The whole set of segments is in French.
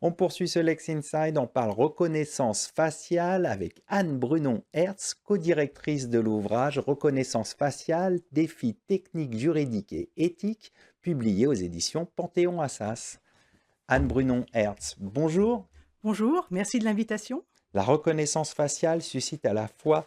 On poursuit ce Lex Inside, on parle reconnaissance faciale avec Anne Brunon-Hertz, co-directrice de l'ouvrage Reconnaissance faciale, défis techniques, juridiques et éthiques, publié aux éditions Panthéon-Assas. Anne Brunon-Hertz, bonjour. Bonjour, merci de l'invitation. La reconnaissance faciale suscite à la fois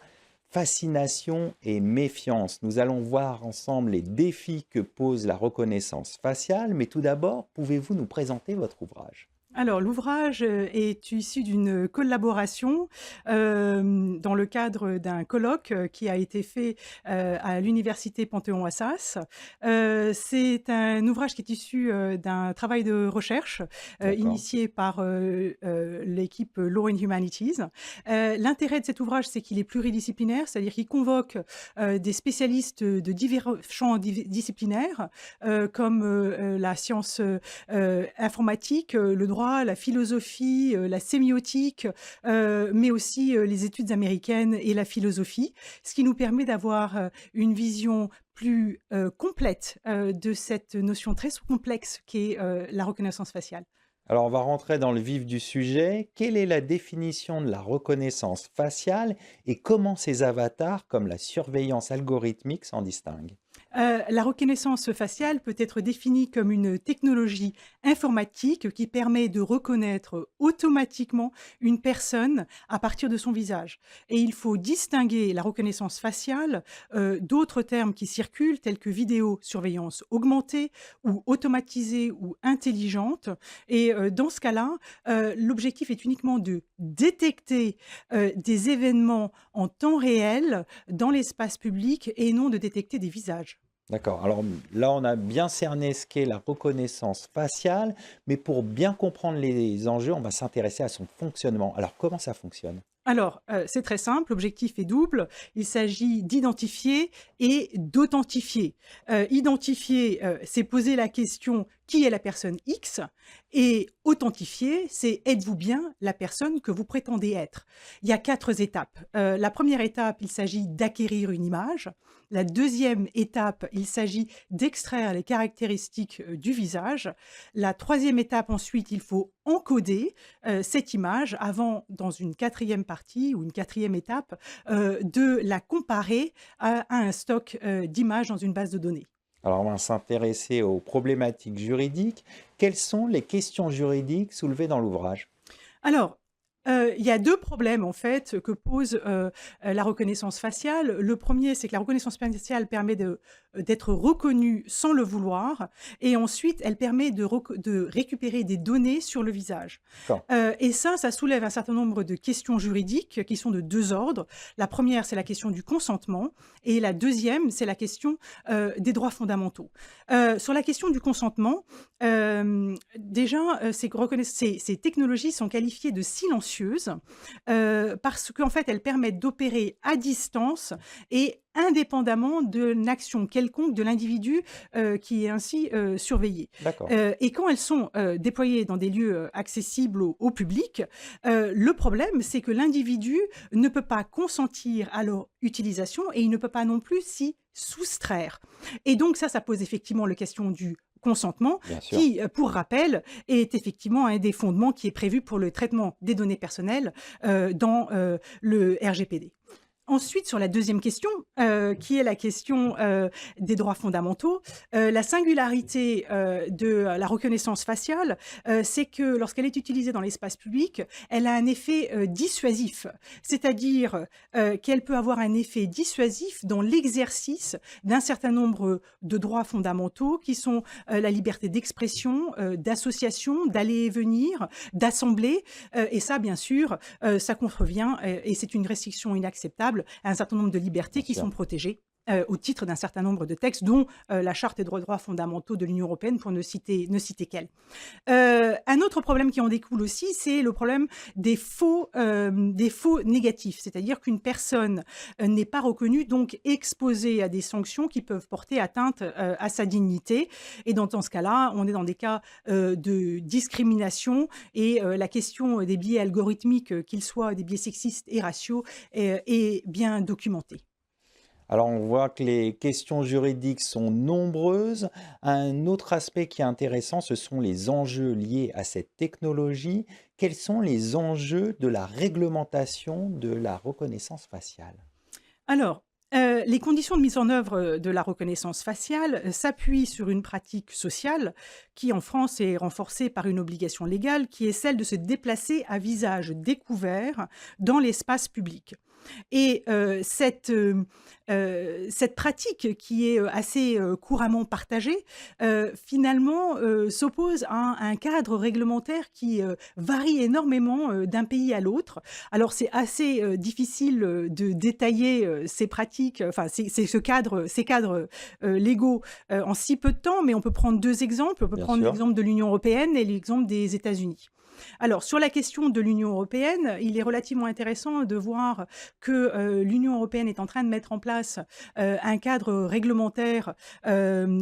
fascination et méfiance. Nous allons voir ensemble les défis que pose la reconnaissance faciale, mais tout d'abord, pouvez-vous nous présenter votre ouvrage? Alors, l'ouvrage est issu d'une collaboration dans le cadre d'un colloque qui a été fait à l'université Panthéon-Assas. C'est un ouvrage qui est issu d'un travail de recherche D'accord. initié par l'équipe Law and Humanities. L'intérêt de cet ouvrage, c'est qu'il est pluridisciplinaire, c'est-à-dire qu'il convoque des spécialistes de divers champs disciplinaires, comme la science informatique, le droit, la philosophie, la sémiotique, mais aussi les études américaines et la philosophie, ce qui nous permet d'avoir une vision plus complète de cette notion très complexe qu'est la reconnaissance faciale. Alors, on va rentrer dans le vif du sujet. Quelle est la définition de la reconnaissance faciale et comment ces avatars, comme la surveillance algorithmique, s'en distinguent? La reconnaissance faciale peut être définie comme une technologie informatique qui permet de reconnaître automatiquement une personne à partir de son visage. Et il faut distinguer la reconnaissance faciale d'autres termes qui circulent, tels que vidéosurveillance augmentée ou automatisée ou intelligente. Et dans ce cas-là, l'objectif est uniquement de détecter des événements en temps réel dans l'espace public et non de détecter des visages. D'accord. Alors là, on a bien cerné ce qu'est la reconnaissance faciale, mais pour bien comprendre les enjeux, on va s'intéresser à son fonctionnement. Alors, comment ça fonctionne? Alors, c'est très simple, l'objectif est double. Il s'agit d'identifier et d'authentifier. Identifier, c'est poser la question: «Qui est la personne X?» et authentifier, c'est: «Êtes-vous bien la personne que vous prétendez être?» Il y a 4 étapes. La première étape, il s'agit d'acquérir une image. La deuxième étape, il s'agit d'extraire les caractéristiques, du visage. La troisième étape, ensuite, il faut encoder, cette image avant, dans une quatrième partie ou une quatrième étape, de la comparer à un stock, d'images dans une base de données. Alors, on va s'intéresser aux problématiques juridiques. Quelles sont les questions juridiques soulevées dans l'ouvrage? Alors, il y a 2 problèmes en fait que pose, la reconnaissance faciale. Le premier, c'est que la reconnaissance faciale permet d'être reconnu sans le vouloir et ensuite elle permet de récupérer des données sur le visage. D'accord. Et ça soulève un certain nombre de questions juridiques qui sont de 2 ordres. La première, c'est la question du consentement et la deuxième, c'est la question, des droits fondamentaux. Sur la question du consentement, déjà, ces technologies sont qualifiées de silencieuses, parce qu'en fait, elles permettent d'opérer à distance et indépendamment d'une action quelconque de l'individu, qui est ainsi, surveillé. D'accord. Et quand elles sont, déployées dans des lieux, accessibles au public, le problème, c'est que l'individu ne peut pas consentir à leur utilisation et il ne peut pas non plus s'y soustraire. Et donc ça pose effectivement la question du consentement Bien sûr. qui, pour rappel, est effectivement un des fondements qui est prévu pour le traitement des données personnelles, dans, le RGPD. Ensuite, sur la deuxième question, qui est la question, des droits fondamentaux, la singularité, de la reconnaissance faciale, c'est que lorsqu'elle est utilisée dans l'espace public, elle a un effet, dissuasif. C'est-à-dire, qu'elle peut avoir un effet dissuasif dans l'exercice d'un certain nombre de droits fondamentaux qui sont, la liberté d'expression, d'association, d'aller et venir, d'assembler, et ça, bien sûr, ça contrevient, et c'est une restriction inacceptable à un certain nombre de libertés Bien qui sûr. sont protégées, au titre d'un certain nombre de textes, dont, la Charte des droits fondamentaux de l'Union européenne, pour ne citer qu'elle. Un autre problème qui en découle aussi, c'est le problème des faux négatifs. C'est-à-dire qu'une personne, n'est pas reconnue, donc exposée à des sanctions qui peuvent porter atteinte, à sa dignité et dans ce cas-là, on est dans des cas, de discrimination et la question des biais algorithmiques, qu'ils soient des biais sexistes et raciaux, est bien documentée. Alors, on voit que les questions juridiques sont nombreuses. Un autre aspect qui est intéressant, ce sont les enjeux liés à cette technologie. Quels sont les enjeux de la réglementation de la reconnaissance faciale? Alors, les conditions de mise en œuvre, de la reconnaissance faciale, s'appuient sur une pratique sociale qui, en France, est renforcée par une obligation légale qui est celle de se déplacer à visage découvert dans l'espace public. Et cette pratique qui est, assez, couramment partagée, finalement, s'oppose à un cadre réglementaire qui, varie énormément, d'un pays à l'autre. Alors c'est assez, difficile, de détailler, ces pratiques, enfin ces cadres, légaux, en si peu de temps, mais on peut prendre 2 exemples. On peut Bien prendre sûr. l'exemple de l'Union européenne et l'exemple des États-Unis. Alors, sur la question de l'Union européenne, il est relativement intéressant de voir que l'Union européenne est en train de mettre en place un cadre réglementaire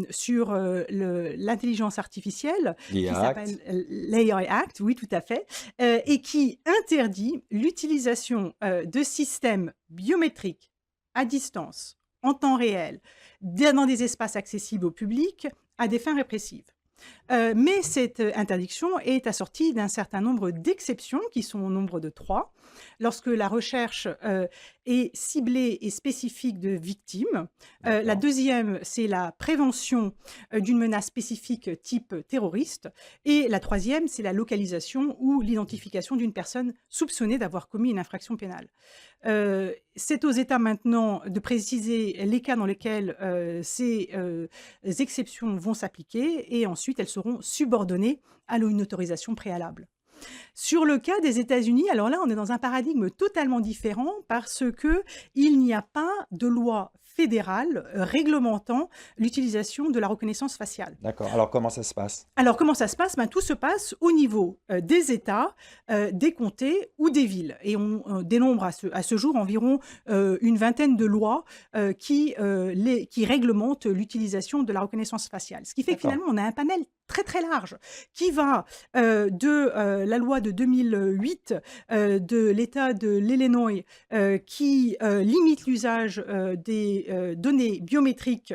sur l'intelligence artificielle qui L'IA s'appelle Act. l'AI Act, oui, tout à fait, et qui interdit l'utilisation de systèmes biométriques à distance, en temps réel, dans des espaces accessibles au public à des fins répressives. Mais cette interdiction est assortie d'un certain nombre d'exceptions qui sont au nombre de 3. Lorsque la recherche, est ciblée et spécifique de victimes. La D'accord. deuxième, c'est la prévention, d'une menace spécifique type terroriste et la troisième, c'est la localisation ou l'identification d'une personne soupçonnée d'avoir commis une infraction pénale. C'est aux États maintenant de préciser les cas dans lesquels, ces, exceptions vont s'appliquer et ensuite elles seront subordonnées à une autorisation préalable. Sur le cas des États-Unis, alors là, on est dans un paradigme totalement différent parce que il n'y a pas de loi fédérale, réglementant l'utilisation de la reconnaissance faciale. D'accord. Alors, comment ça se passe? Alors comment ça se passe? Ben, tout se passe au niveau, des États, des comtés ou des villes et on dénombre à ce jour environ, une vingtaine de lois, qui réglementent l'utilisation de la reconnaissance faciale. Ce qui fait que D'accord. finalement on a un panel très, très large qui va, de, la loi de 2008, de l'État de l'Illinois, qui, limite l'usage, des, données biométriques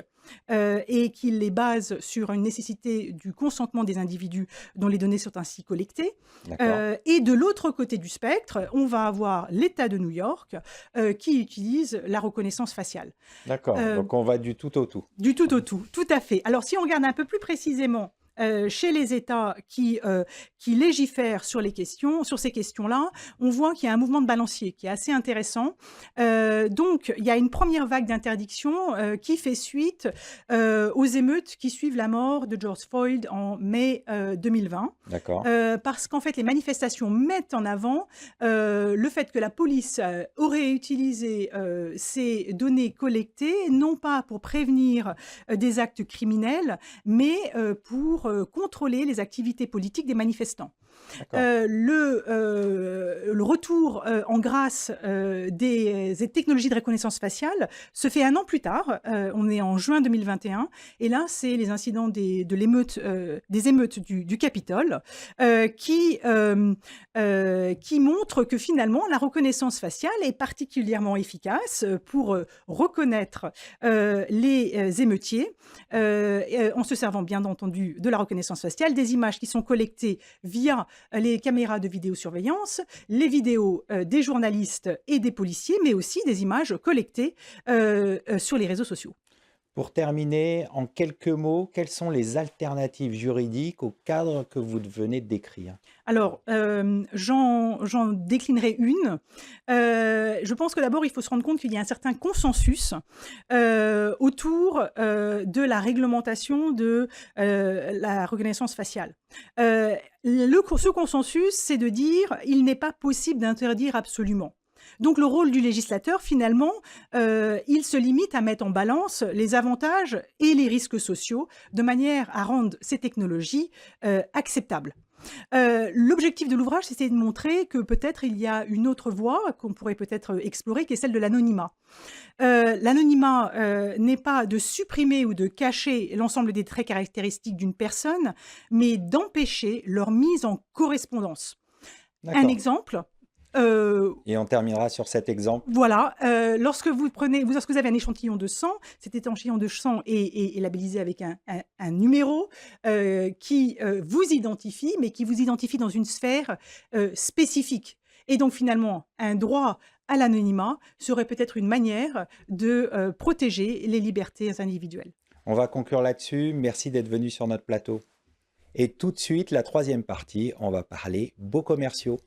et qui les base sur une nécessité du consentement des individus dont les données sont ainsi collectées. D'accord. Et de l'autre côté du spectre, on va avoir l'État de New York qui utilise la reconnaissance faciale. D'accord. Euh, Donc, on va du tout au tout. du tout au tout à fait. Alors si on regarde un peu plus précisément, chez les États qui légifèrent sur ces questions-là, on voit qu'il y a un mouvement de balancier qui est assez intéressant. Donc il y a une première vague d'interdiction, qui fait suite, aux émeutes qui suivent la mort de George Floyd en mai, 2020. D'accord. Parce qu'en fait, les manifestations mettent en avant, le fait que la police, aurait utilisé, ces données collectées, non pas pour prévenir, des actes criminels, mais, pour, contrôler les activités politiques des manifestants. D'accord. Le retour, en grâce, des technologies de reconnaissance faciale se fait 1 an plus tard, on est en juin 2021 et là, c'est les incidents des émeutes du Capitole, qui montrent que finalement la reconnaissance faciale est particulièrement efficace, pour, reconnaître, les émeutiers, en se servant bien entendu de la reconnaissance faciale, des images qui sont collectées via les caméras de vidéosurveillance, les vidéos, des journalistes et des policiers, mais aussi des images collectées, sur les réseaux sociaux. Pour terminer, en quelques mots, quelles sont les alternatives juridiques au cadre que vous venez de décrire? Alors, j'en déclinerai une. Je pense que d'abord, il faut se rendre compte qu'il y a un certain consensus, autour, de la réglementation de, la reconnaissance faciale. Ce consensus, c'est de dire: «Il n'est pas possible d'interdire absolument». Donc le rôle du législateur finalement, il se limite à mettre en balance les avantages et les risques sociaux, de manière à rendre ces technologies, acceptables. L'objectif de l'ouvrage, c'était de montrer que peut-être il y a une autre voie qu'on pourrait peut-être explorer, qui est celle de l'anonymat. L'anonymat, n'est pas de supprimer ou de cacher l'ensemble des traits caractéristiques d'une personne, mais d'empêcher leur mise en correspondance. Un D'accord. exemple Et on terminera sur cet exemple. Voilà, lorsque vous avez un échantillon de sang, cet échantillon de sang est labellisé avec un numéro qui vous identifie, mais qui vous identifie dans une sphère spécifique. Et donc finalement, un droit à l'anonymat serait peut-être une manière de protéger les libertés individuelles. On va conclure là-dessus. Merci d'être venu sur notre plateau. Et tout de suite, la troisième partie, on va parler beaux commerciaux.